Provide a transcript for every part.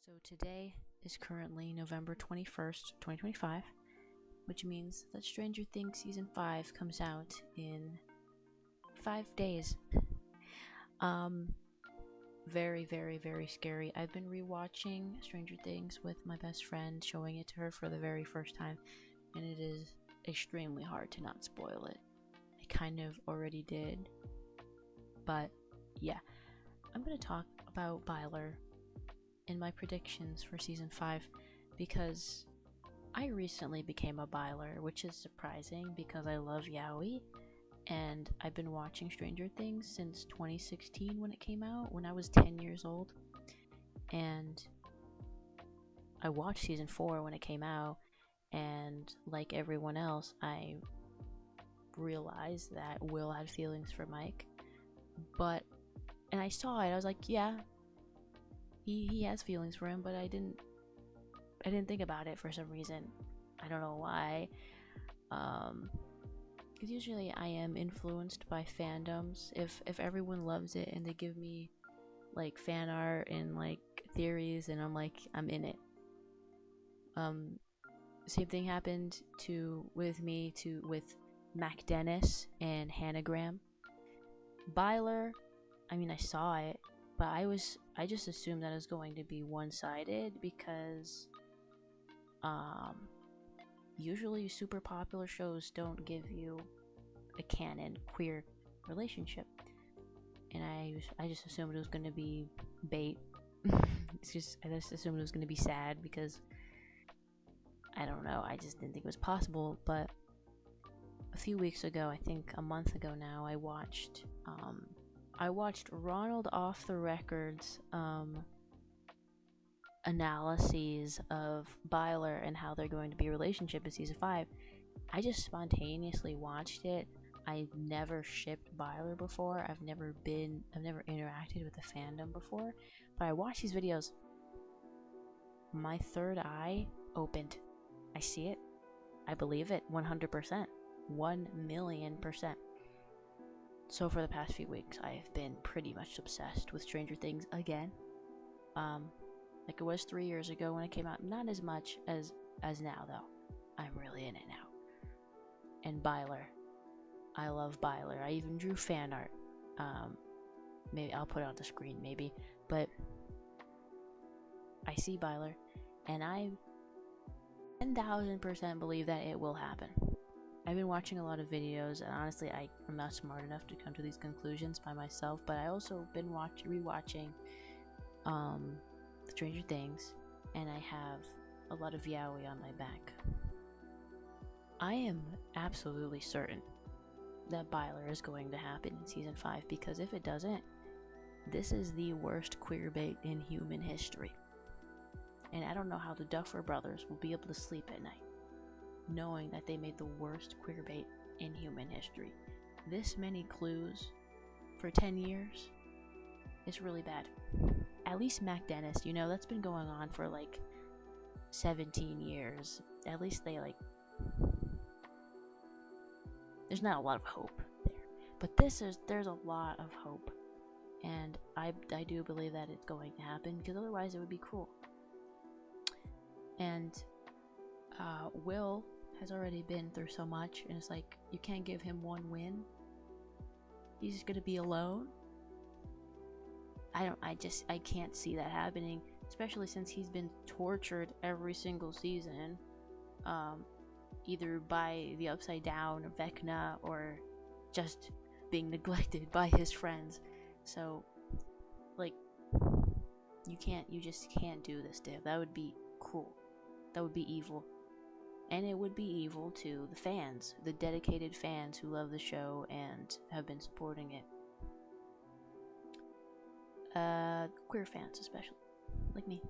So today is currently November 21st, 2025, which means that Stranger Things Season 5 comes out in 5 days. Very, very, very scary. I've been rewatching Stranger Things with my best friend, showing it to her for the very first time, and it is extremely hard to not spoil it. I kind of already did, but yeah. I'm going to talk about Byler and my predictions for Season 5 because I recently became a Byler, which is surprising because I love Yaoi, and I've been watching Stranger Things since 2016 when it came out, when I was 10 years old, and I watched Season 4 when it came out, and like everyone else, I realized that Will had feelings for Mike, and I saw it, I was like, yeah, he has feelings for him, but I didn't think about it for some reason. I don't know why. Because usually I am influenced by fandoms. If everyone loves it and they give me like fan art and like theories, and I'm in it. Same thing happened with Mac Dennis and Hanagram. Byler, I mean, I saw it, but I just assumed that it was going to be one-sided because usually super popular shows don't give you a canon queer relationship, and I just assumed it was going to be bait. I just assumed it was going to be sad because I don't know, I just didn't think it was possible. But a few weeks ago, I think a month ago now, I watched Ronald Off the Record's analyses of Byler and how they're going to be a relationship in Season 5. I just spontaneously watched it. I never shipped Byler before. I've never interacted with the fandom before. But I watched these videos. My third eye opened. I see it. I believe it 100%. 1,000,000%. So for the past few weeks, I've been pretty much obsessed with Stranger Things again. Like it was 3 years ago when it came out. Not as much as now, though. I'm really in it now. And Byler. I love Byler. I even drew fan art. Maybe I'll put it on the screen, maybe. But I see Byler, and I 10,000% believe that it will happen. I've been watching a lot of videos, and honestly, I'm not smart enough to come to these conclusions by myself, but I also been rewatching Stranger Things, and I have a lot of yaoi on my back. I am absolutely certain that Byler is going to happen in Season 5, because if it doesn't, this is the worst queer bait in human history. And I don't know how the Duffer Brothers will be able to sleep at night, knowing that they made the worst queer bait in human history. This many clues for 10 years is really bad. At least Mac Dennis, that's been going on for like 17 years. At least there's not a lot of hope there. But there's a lot of hope. And I do believe that it's going to happen, because otherwise it would be cruel. And Will has already been through so much, and it's like, you can't give him one win. He's just gonna be alone. I can't see that happening, especially since he's been tortured every single season, either by the Upside Down or Vecna, or just being neglected by his friends. So you just can't do this to him. That would be cruel. That would be evil. And it would be evil to the fans, the dedicated fans who love the show and have been supporting it. Queer fans especially, like me.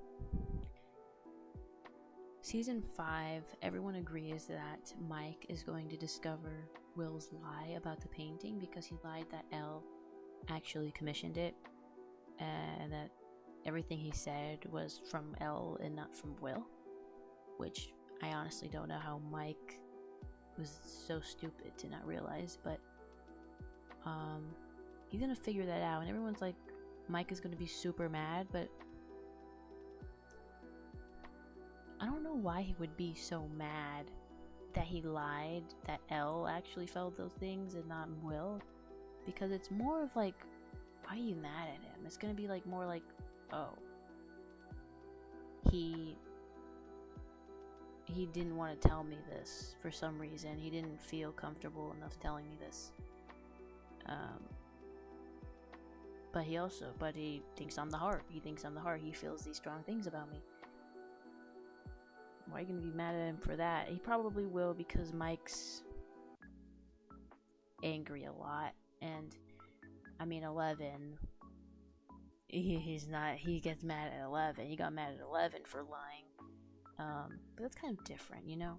Season 5, everyone agrees that Mike is going to discover Will's lie about the painting, because he lied that Elle actually commissioned it, and that everything he said was from Elle and not from Will, which I honestly don't know how Mike was so stupid to not realize, but he's gonna figure that out, and everyone's like, Mike is gonna be super mad, but know why he would be so mad that he lied, that Elle actually felt those things and not Will. Because it's more of like, why are you mad at him? It's gonna be like more like, oh, he didn't want to tell me this for some reason. He didn't feel comfortable enough telling me this. But he thinks I'm the heart. He thinks I'm the heart. He feels these strong things about me. Why are you gonna be mad at him for that? He probably will, because Mike's angry a lot. And I mean, 11, he's not, he gets mad at 11. He got mad at 11 for lying. But that's kind of different, you know?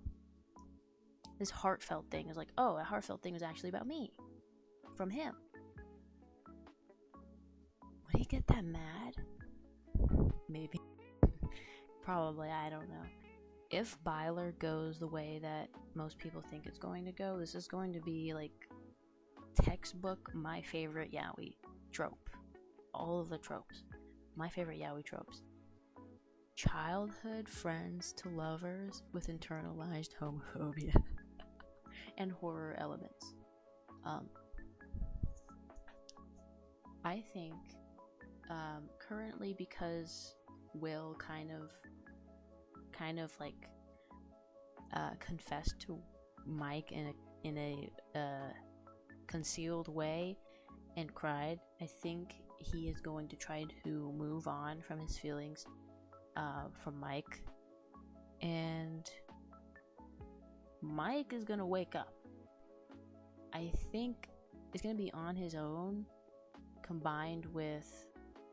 This heartfelt thing is like, oh, a heartfelt thing was actually about me. From him. Would he get that mad? Maybe. Probably, I don't know. If Byler goes the way that most people think it's going to go, this is going to be like textbook my favorite yaoi trope. All of the tropes. My favorite yaoi tropes. Childhood friends to lovers with internalized homophobia and horror elements. I think currently, because Will kind of like confessed to Mike in a concealed way and cried, I think he is going to try to move on from his feelings from Mike, and Mike is gonna wake up. I think it's gonna be on his own, combined with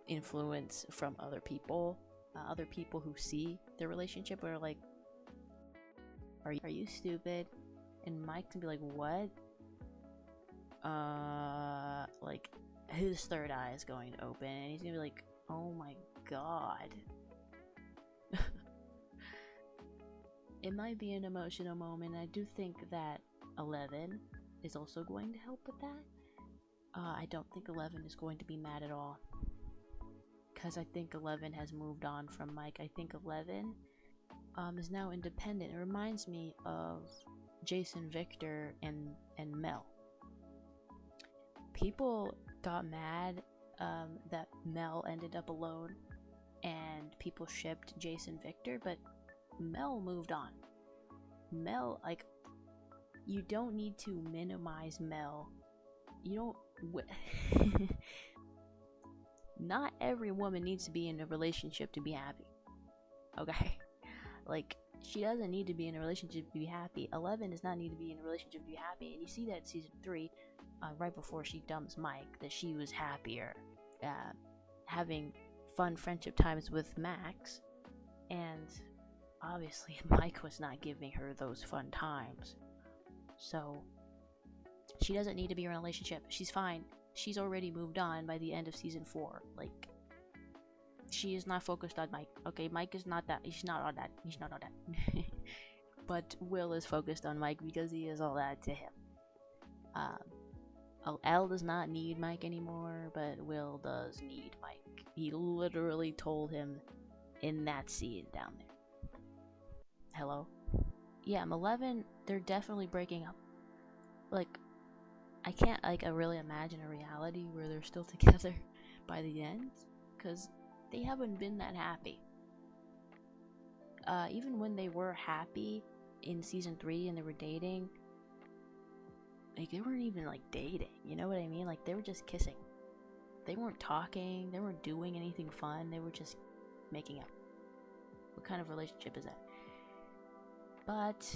influence from other people who see the relationship, are like, are you stupid? And Mike can be like, what? Like, his third eye is going to open, and he's gonna be like, oh my god. It might be an emotional moment. I do think that 11 is also going to help with that. I don't think 11 is going to be mad at all, because I think 11 has moved on from Mike. I think 11 is now independent. It reminds me of Jason, Victor, and Mel. People got mad that Mel ended up alone, and people shipped Jason, Victor, but Mel moved on. Mel, like, you don't need to minimize Mel. You don't. Not every woman needs to be in a relationship to be happy. Okay? Like, she doesn't need to be in a relationship to be happy. 11 does not need to be in a relationship to be happy. And you see that in season 3, right before she dumps Mike, that she was happier, having fun friendship times with Max. And obviously, Mike was not giving her those fun times. So, she doesn't need to be in a relationship. She's fine. She's already moved on by the end of season 4. Like, she is not focused on Mike. Okay, Mike is not that. He's not on that. He's not on that. But Will is focused on Mike because he is all that to him. Elle does not need Mike anymore, but Will does need Mike. He literally told him in that scene down there. Hello? Yeah, 11, they're definitely breaking up. Like, I can't, like, really imagine a reality where they're still together by the end, because they haven't been that happy. Even when they were happy in season 3 and they were dating, like, they weren't even, like, dating, you know what I mean? Like, they were just kissing. They weren't talking, they weren't doing anything fun, they were just making up. What kind of relationship is that? But,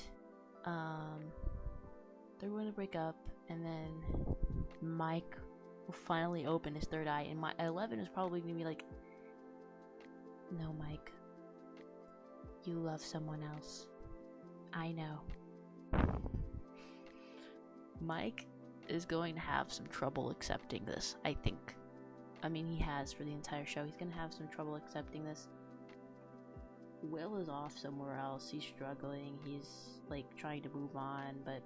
they're going to break up, and then Mike will finally open his third eye, and 11 is probably going to be like, no, Mike, you love someone else. I know. Mike is going to have some trouble accepting this, I think. I mean, he has for the entire show. He's going to have some trouble accepting this. Will is off somewhere else. He's struggling. He's, like, trying to move on, but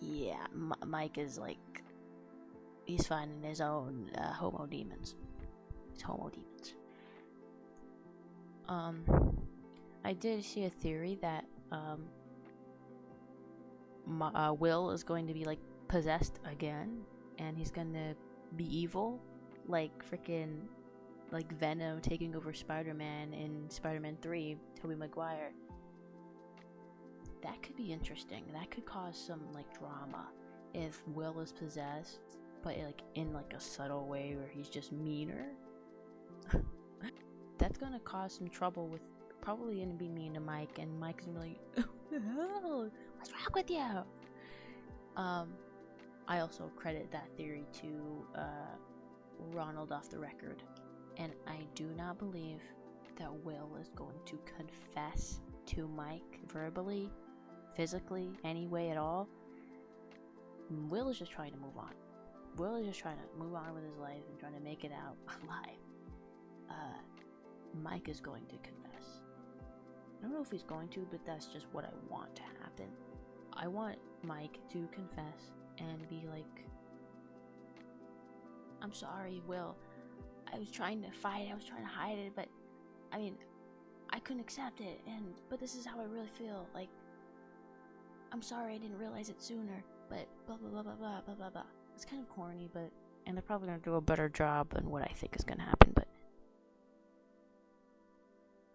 yeah, Mike is, like, he's finding his own homo demons. His homo demons. Um, I did see a theory that Will is going to be like possessed again, and he's gonna be evil, like freaking like Venom taking over Spider-Man in Spider-Man 3, Tobey Maguire. That could be interesting. That could cause some like drama if Will is possessed, but like in like a subtle way where he's just meaner. That's gonna cause some trouble with probably gonna be mean to Mike, and Mike's gonna be like, "What the hell? What's wrong with you?" I also credit that theory to Ronald off the record, and I do not believe that Will is going to confess to Mike verbally, physically, any way at all. Will is just trying to move on. Will is just trying to move on with his life and trying to make it out alive. Mike is going to confess. I don't know if he's going to, but that's just what I want to happen. I want Mike to confess and be like, "I'm sorry, Will. I was trying to fight it. I was trying to hide it, but I mean, I couldn't accept it. But this is how I really feel. Like, I'm sorry I didn't realize it sooner. But blah blah blah blah blah blah blah blah." It's kind of corny, but and they're probably gonna do a better job than what I think is gonna happen. But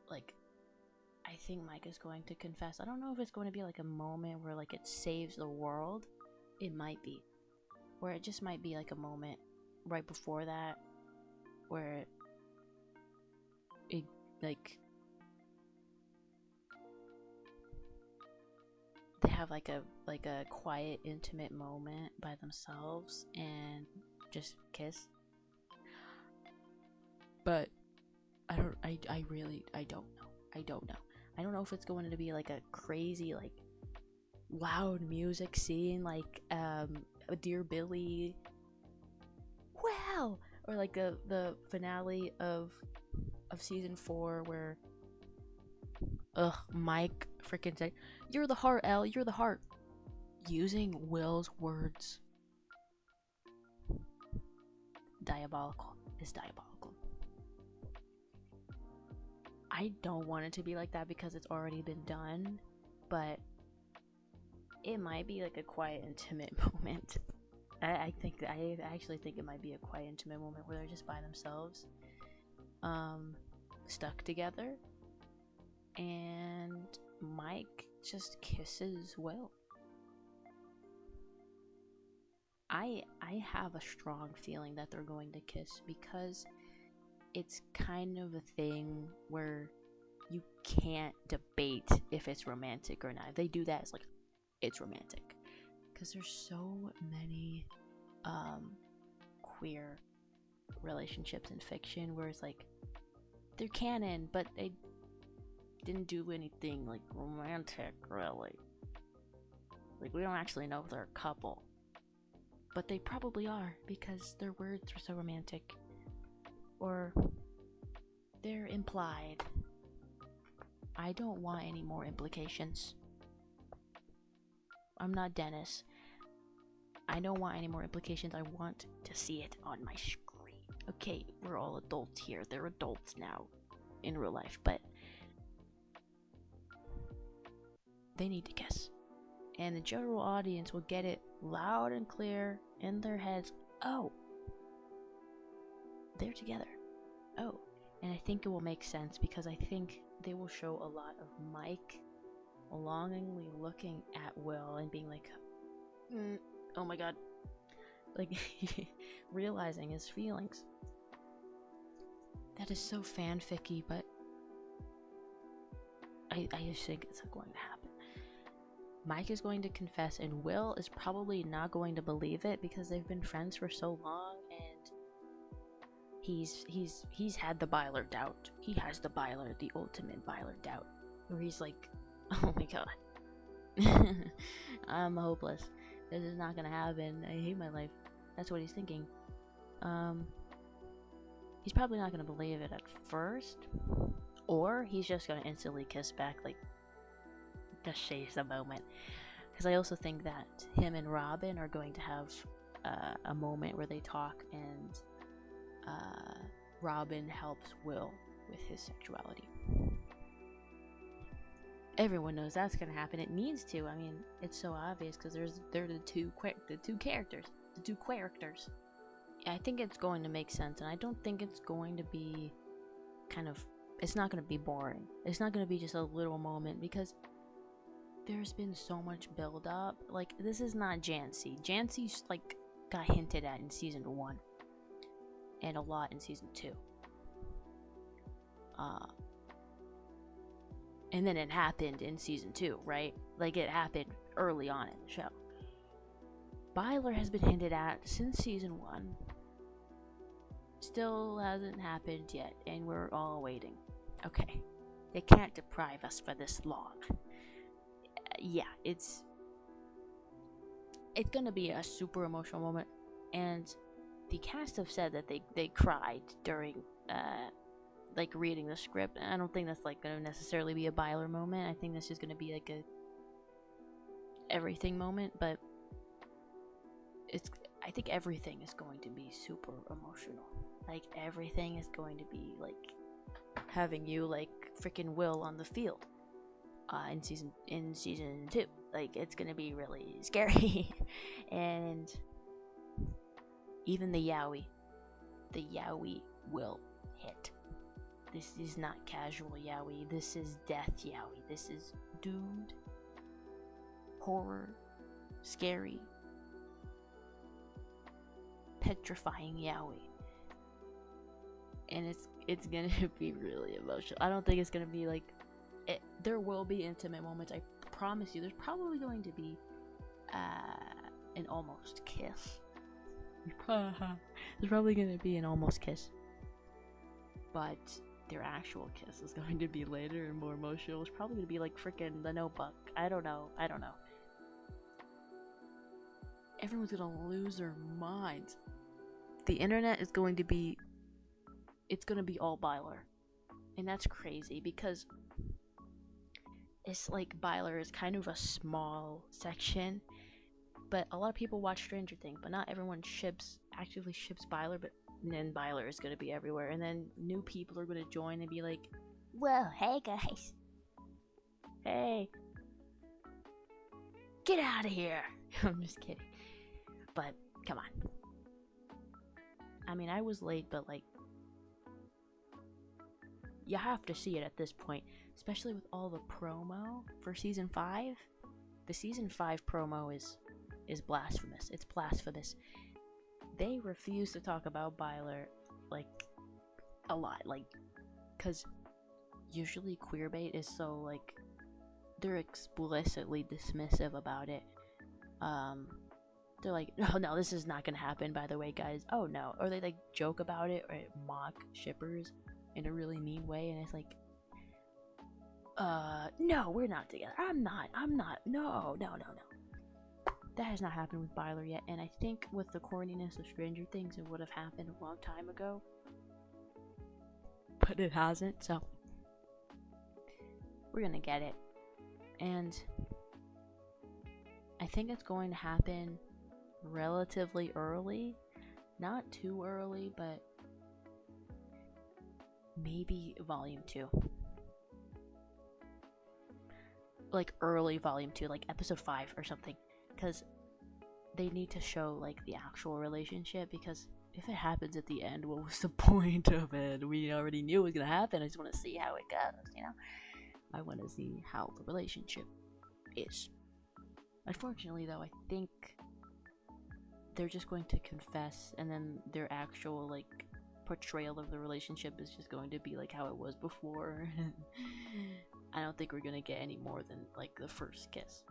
like, I think Mike is going to confess. I don't know if it's going to be like a moment where like it saves the world. It might be, or it just might be like a moment right before that where it like they have like a quiet, intimate moment by themselves and just kiss. But I don't know. I don't know if it's going to be like a crazy like loud music scene like a Dear Billy, wow, or like the finale of season 4 where Mike freaking said, "You're the heart, Elle, you're the heart," using Will's words. Diabolical. It's diabolical. I don't want it to be like that because it's already been done, but it might be like a quiet, intimate moment. I actually think it might be a quiet, intimate moment where they're just by themselves, stuck together, and Mike just kisses Will. I have a strong feeling that they're going to kiss because it's kind of a thing where you can't debate if it's romantic or not. If they do that, it's like, it's romantic. Because there's so many queer relationships in fiction where it's like, they're canon, but they didn't do anything like romantic, really. Like, we don't actually know if they're a couple. But they probably are because their words are so romantic. Or they're implied. I don't want any more implications. I'm not Dennis. I don't want any more implications. I want to see it on my screen. Okay, we're all adults here. They're adults now in real life, but they need to kiss. And the general audience will get it loud and clear in their heads. Oh, they're together. Oh, and I think it will make sense because I think they will show a lot of Mike longingly looking at Will and being like, oh my god, like realizing his feelings. That is so fanficky, but I just think it's going to happen. Mike is going to confess, and Will is probably not going to believe it because they've been friends for so long, and he's had the Byler doubt. He has the ultimate Byler doubt, where he's like, oh my god, I'm hopeless. This is not gonna happen. I hate my life. That's what he's thinking. He's probably not gonna believe it at first, or he's just gonna instantly kiss back, like, just seize the moment. Because I also think that him and Robin are going to have a moment where they talk, and Robin helps Will with his sexuality. Everyone knows that's gonna happen. It needs to. I mean, it's so obvious because they're the two characters. I think it's going to make sense, and I don't think it's going to be it's not going to be boring. It's not going to be just a little moment, because there's been so much build up. Like, this is not Jancy. Jancy's like got hinted at in season 1 and a lot in season 2. And then it happened in season 2, right? Like, it happened early on in the show. Byler has been hinted at since season 1. Still hasn't happened yet, and we're all waiting. Okay, they can't deprive us for this long. Yeah, it's gonna be a super emotional moment, and the cast have said that they cried during like reading the script. I don't think that's like gonna necessarily be a Byler moment. I think that's just gonna be like a everything moment, but I think everything is going to be super emotional. Like, everything is going to be like having you like freaking Will on the field in season 2. Like, it's gonna be really scary. And even the Yowie will hit. This is not casual Yowie. This is death Yowie. This is doomed, horror, scary, petrifying Yowie. And it's gonna be really emotional. I don't think it's gonna be like there will be intimate moments. I promise you. There's probably going to be an almost kiss. There's probably gonna be an almost kiss, but their actual kiss is going to be later and more emotional. It's probably gonna be like freaking The Notebook. I don't know. Everyone's gonna lose their minds. The internet is going to be all Byler. And that's crazy, because it's like Byler is kind of a small section, but a lot of people watch Stranger Things, but not everyone actively ships Byler, but then Byler is going to be everywhere, and then new people are going to join and be like, well, hey guys, hey, get out of here. I'm just kidding, but come on. I mean, I was late, but like, you have to see it at this point, especially with all the promo for season 5. The season 5 promo is blasphemous. It's blasphemous. They refuse to talk about Byler like a lot, like, because usually queerbait is so like they're explicitly dismissive about it. They're like, no, this is not gonna happen, by the way, guys. Oh no. Or they like joke about it or mock shippers in a really mean way, and it's like, no, we're not together. I'm not. No. That has not happened with Byler yet, and I think with the corniness of Stranger Things, it would have happened a long time ago. But it hasn't, so we're gonna get it. And I think it's going to happen relatively early. Not too early, but maybe volume 2. Like early volume 2, like episode 5 or something. Because they need to show like the actual relationship, because if it happens at the end, what was the point of it? We already knew it was gonna happen. I just want to see how it goes, you know? I want to see how the relationship is. Unfortunately, though, I think they're just going to confess, and then their actual like portrayal of the relationship is just going to be like how it was before. I don't think we're gonna get any more than like the first kiss.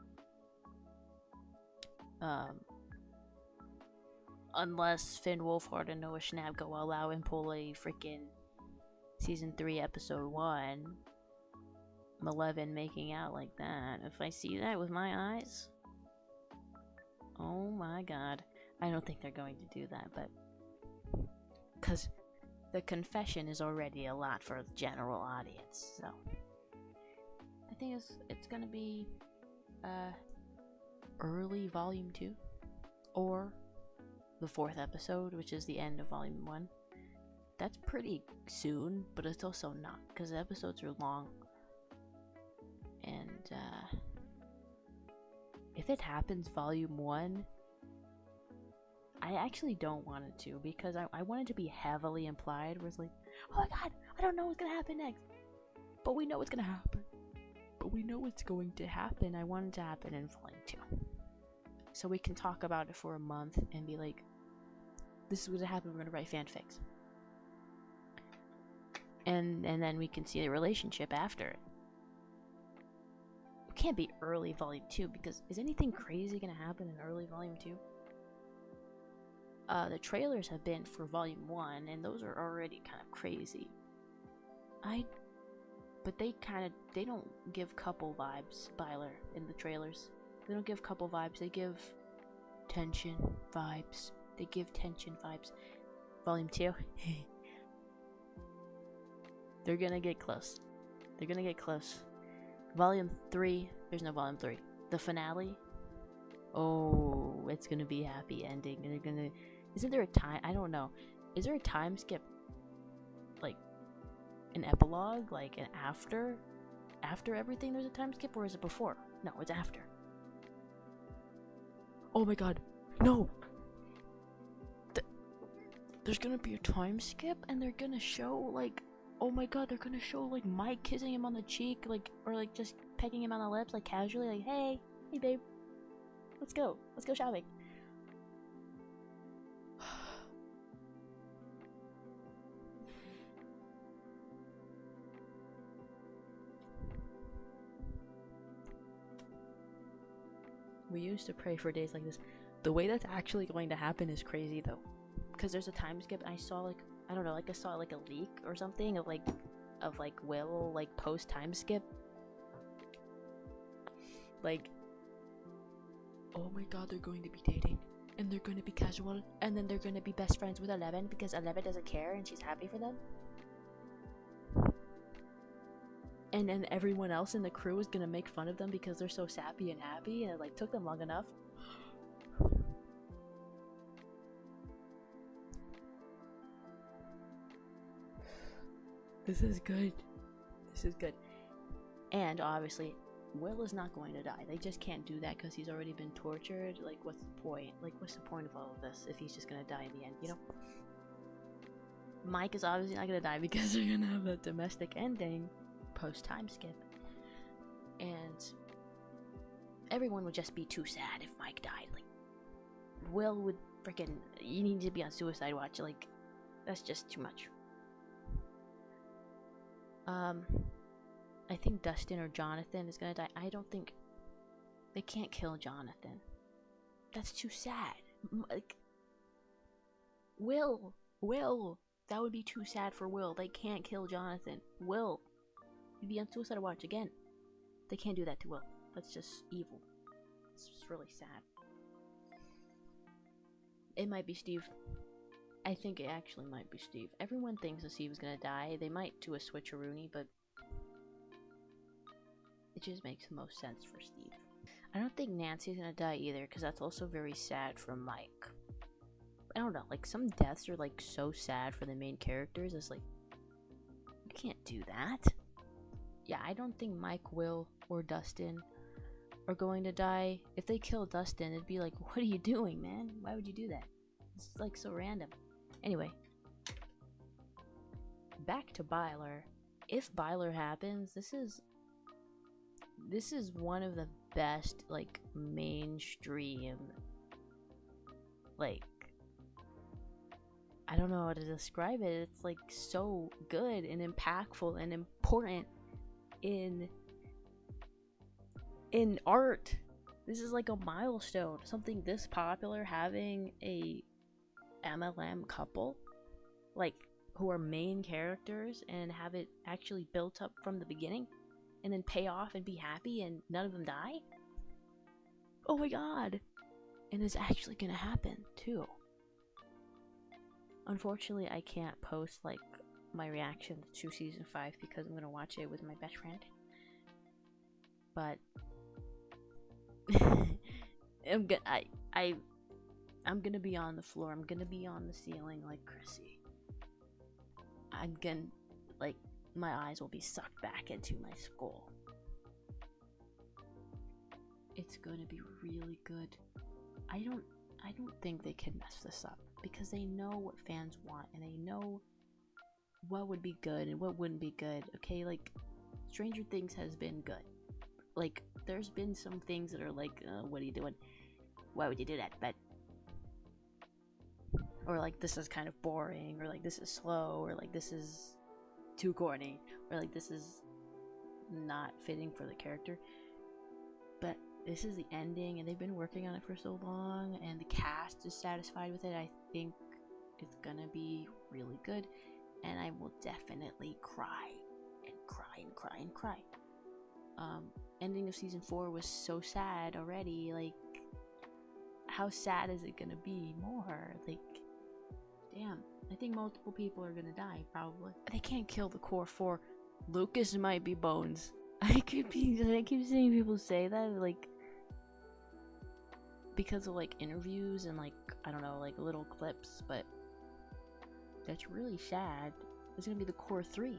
Unless Finn Wolfhard and Noah Schnapp go all out and pull a freaking season 3 episode 1 Maleven making out like that. If I see that with my eyes, oh my god. I don't think they're going to do that, but because the confession is already a lot for the general audience, so I think it's gonna be early volume 2 or the 4th episode, which is the end of volume 1. that's pretty soon, but it's also not, because the episodes are long. And if it happens volume 1, I actually don't want it to, because I want it to be heavily implied, where it's like, oh my god, I don't know what's gonna happen next, but we know what's gonna happen. But we know what's going to happen. I want it to happen in volume 2. So we can talk about it for a month and be like, this is what's gonna happen, we're gonna write fanfics. And then we can see the relationship after it. It can't be early volume 2, because is anything crazy gonna happen in early volume 2? The trailers have been for volume 1, and those are already kind of crazy. But they don't give couple vibes, Byler, in the trailers. They don't give couple vibes, they give tension vibes. Volume 2, they're gonna get close. Volume 3, there's no volume 3. The finale, oh, it's gonna be a happy ending. Isn't there a time, I don't know, is there a time skip, like an epilogue, like an after everything there's a time skip, or is it before? No, it's after. Oh my god, no! There's gonna be a time skip, and they're gonna show, like, oh my god, they're gonna show, like, Mike kissing him on the cheek, like, or, like, just pecking him on the lips, like, casually, like, hey babe, let's go shopping. We used to pray for days like this. The way that's actually going to happen is crazy, though, because there's a time skip. I saw, like, I don't know, like, I saw, like, a leak or something of Will, like, post time skip. Like, oh my god, they're going to be dating, and they're going to be casual, and then they're going to be best friends with 11 because 11 doesn't care and she's happy for them. And then everyone else in the crew is gonna make fun of them because they're so sappy and happy, and it, like, took them long enough. This is good. And obviously, Will is not going to die. They just can't do that because he's already been tortured. Like, what's the point? Like, what's the point of all of this if he's just gonna die in the end, you know? Mike is obviously not gonna die because they're gonna have a domestic ending post time skip, and everyone would just be too sad if Mike died. Like, Will would freaking, you need to be on suicide watch. Like, that's just too much. I think Dustin or Jonathan is gonna die. I don't think they can't kill Jonathan. That's too sad. Like, Will, that would be too sad for Will. They can't kill Jonathan. Will, you'd be on suicide watch again. They can't do that to Will. That's just evil. It's just really sad. It might be Steve. I think it actually might be Steve. Everyone thinks that Steve is gonna die. They might do a switcheroony, but it just makes the most sense for Steve. I don't think Nancy's gonna die either, because that's also very sad for Mike. I don't know, like, some deaths are, like, so sad for the main characters. It's like, you can't do that. Yeah, I don't think Mike, Will, or Dustin are going to die. If they kill Dustin, it'd be like, what are you doing, man? Why would you do that? It's, like, so random. Anyway, back to Byler. If Byler happens, this is one of the best, like, mainstream, like, I don't know how to describe it. It's, like, so good and impactful and important in art. This is like a milestone. Something this popular, having a MLM couple, like, who are main characters, and have it actually built up from the beginning, and then pay off and be happy and none of them die. Oh my god. And it's actually gonna happen too. Unfortunately, I can't post, like, my reaction to season 5 because I'm gonna watch it with my best friend. But I'm gonna be on the floor. I'm gonna be on the ceiling like Chrissy. I'm gonna, like, my eyes will be sucked back into my skull. It's gonna be really good. I don't think they can mess this up because they know what fans want and they know what would be good and what wouldn't be good. Okay, like Stranger Things has been good. Like there's been some things that are like, what are you doing? Why would you do that? But or like this is kind of boring, or like this is slow, or like this is too corny, or like this is not fitting for the character. But this is the ending, and they've been working on it for so long, and the cast is satisfied with it. I think it's gonna be really good, and I will definitely cry and cry and cry and cry. Ending of season 4 was so sad already. Like, how sad is it gonna be more? Like, damn, I think multiple people are gonna die, probably. They can't kill the core 4. Lucas might be Bones. I keep seeing people say that, like, because of like interviews and like, I don't know, like little clips, but that's really sad. It's gonna be the core 3.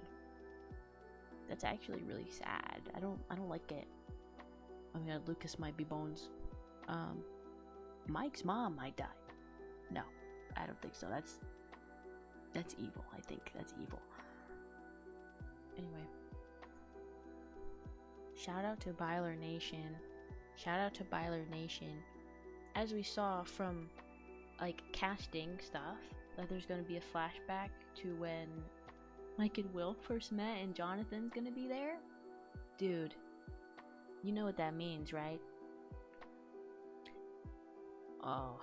That's actually really sad. I don't like it. I mean, Lucas might be Bones. Mike's mom might die. No, I don't think so. That's evil. I think that's evil. Anyway, shout out to Byler Nation. Shout out to Byler Nation. As we saw from like casting stuff, that there's going to be a flashback to when Mike and Will first met and Jonathan's going to be there. Dude, you know what that means, right? Oh.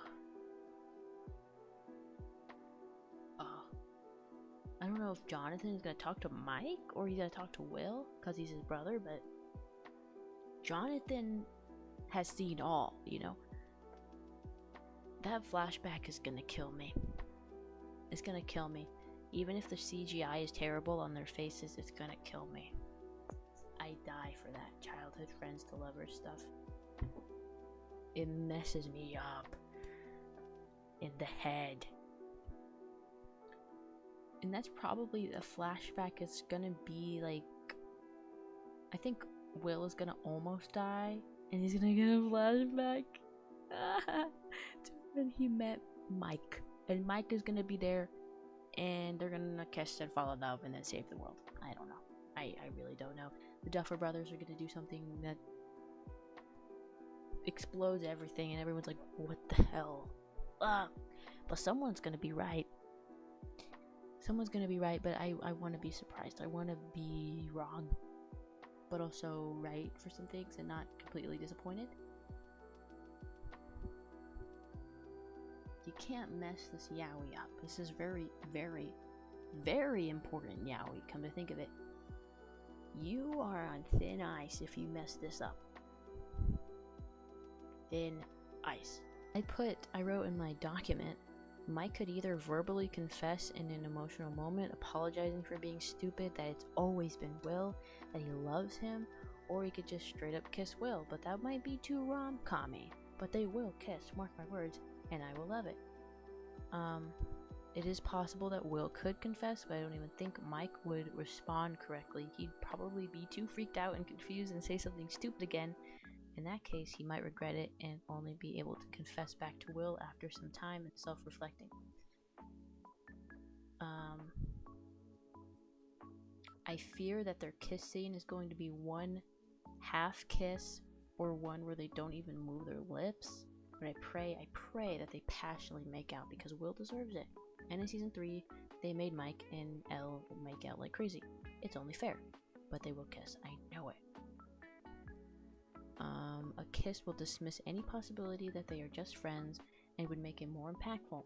I don't know if Jonathan is going to talk to Mike or he's going to talk to Will because he's his brother, but Jonathan has seen all, you know? That flashback is going to kill me. It's going to kill me. Even if the CGI is terrible on their faces, it's going to kill me. I die for that childhood friends to lovers stuff. It messes me up in the head. And that's probably a flashback. It's gonna be like, I think Will is gonna almost die, and he's gonna get a flashback to when he met Mike, and Mike is gonna be there, and they're gonna kiss and fall in love and then save the world. I don't know. I really don't know. The Duffer Brothers are gonna do something that explodes everything, and everyone's like, what the hell? But someone's gonna be right. Someone's gonna be right, but I want to be surprised. I want to be wrong, but also right for some things and not completely disappointed. You can't mess this yaoi up. This is very, very, very important yaoi, come to think of it. You are on thin ice if you mess this up. Thin ice. I wrote in my document, Mike could either verbally confess in an emotional moment, apologizing for being stupid, that it's always been Will, that he loves him, or he could just straight up kiss Will, but that might be too rom-com-y. But they will kiss, mark my words, and I will love it. It is possible that Will could confess, but I don't even think Mike would respond correctly. He'd probably be too freaked out and confused and say something stupid again. In that case, he might regret it and only be able to confess back to Will after some time and self-reflecting. I fear that their kiss scene is going to be one half kiss or one where they don't even move their lips. But I pray that they passionately make out because Will deserves it. And in season 3, they made Mike and Elle make out like crazy. It's only fair, but they will kiss. I know it. A kiss will dismiss any possibility that they are just friends and would make it more impactful.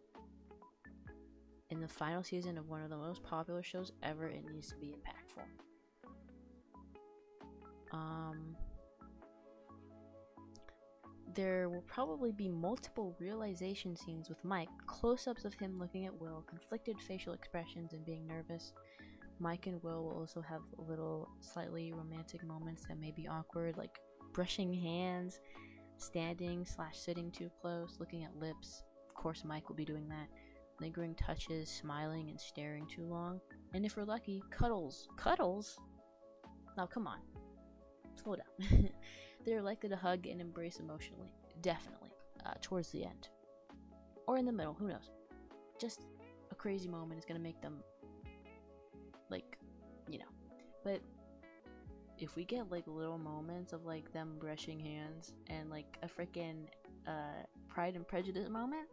In the final season of one of the most popular shows ever, it needs to be impactful. There will probably be multiple realization scenes with Mike, close-ups of him looking at Will, conflicted facial expressions and being nervous. Mike and Will also have little slightly romantic moments that may be awkward, like brushing hands, standing/sitting too close, looking at lips. Of course, Mike will be doing that. lingering touches, smiling and staring too long, and if we're lucky, cuddles. Cuddles? Now come on, slow down. They're likely to hug and embrace emotionally, definitely, towards the end. Or in the middle, who knows. Just a crazy moment is gonna make them, like, you know. But if we get, like, little moments of, like, them brushing hands and, like, a freaking Pride and Prejudice moment,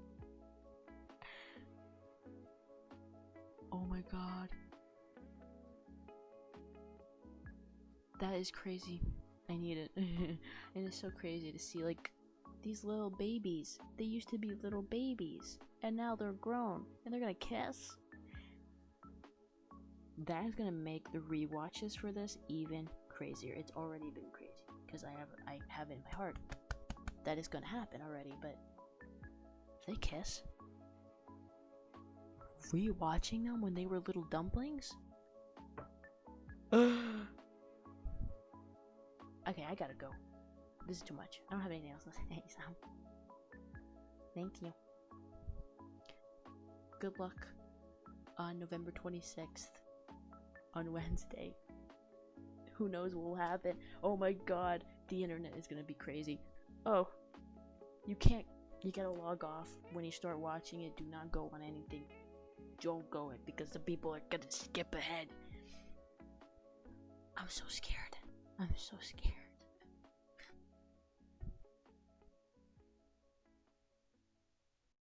oh my god. That is crazy. I need it. And it's so crazy to see, like, these little babies. They used to be little babies, and now they're grown, and they're gonna kiss. That is gonna make the rewatches for this even crazier. It's already been crazy because I have it in my heart that it's gonna happen already. But if they kiss, rewatching them when they were little dumplings. Okay, I gotta go. This is too much. I don't have anything else to say, so thank you. Good luck on November 26th on Wednesday. Who knows what will happen? Oh my god, the internet is gonna be crazy. Oh, you gotta log off when you start watching it. Do not go on anything. Don't go it because the people are gonna skip ahead. I'm so scared. I'm so scared.